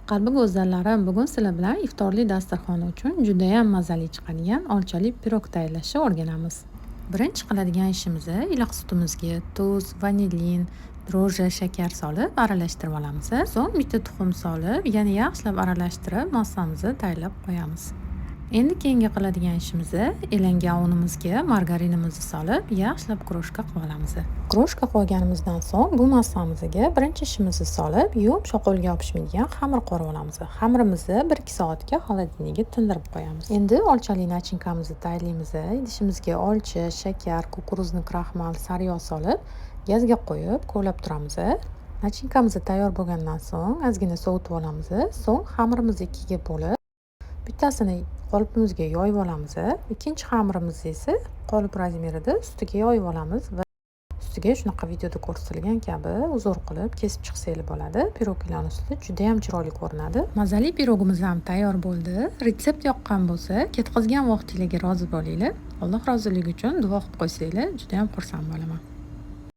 Qalbi go'zallarim, bugun sizlar bilan iftorli dasturxon uchun juda ham mazali chiqadigan olchali pirog tayyorlashni o'rganamiz. Birinchi qiladigan ishimiz iliq sutimizga tuz, vanilin, dro'jja, shakar solib aralashtirib olamiz. So'ng bitta tuxum solib, yana yaxshilab aralashtirib, massamizni tayyorlab qo'yamiz. Endi keyingi qiladigan ishimiz elangan unimizga margarinimizni solib, yaxshilab kroshka qilib olamiz. Kroshka qo'yganimizdan so'ng bu massamizga birinchi ishimizni solib, yumshoq qo'lga yopishmaydigan xamir qo'rib olamiz. Xamirimizni 1-2 soatga xolodilnikga tindirib qo'yamiz. Endi olchali nachinkamizni tayyorlaymiz. Idishimizga olcha, shakar, kukuruzni kraxmal, sariyog' solib, gazga qo'yib, kovlab turamiz. Nachinkamiz tayyor bo'lgandan so'ng ozgina sovutib olamiz. So'ng xamirimizni ikkiga bo'lib, bittasini qolipimizga yoyib olamiz. Ikkinchi xamirimizni esa qolip razmerida ustiga yoyib olamiz va ustiga shunaqa videoda ko'rsatilgan kabi uzun qilib kesib chiqsangiz bo'ladi. Piroglarning usti juda ham chiroyli ko'rinadi. Mazali pirogimiz ham tayyor bo'ldi. Retsept yoqqan bo'lsa, ketkazgan vaqtingizga rozi bo'linglar. Alloh roziligi uchun duo qilib qo'ysanglar, juda ham xursand bo'laman.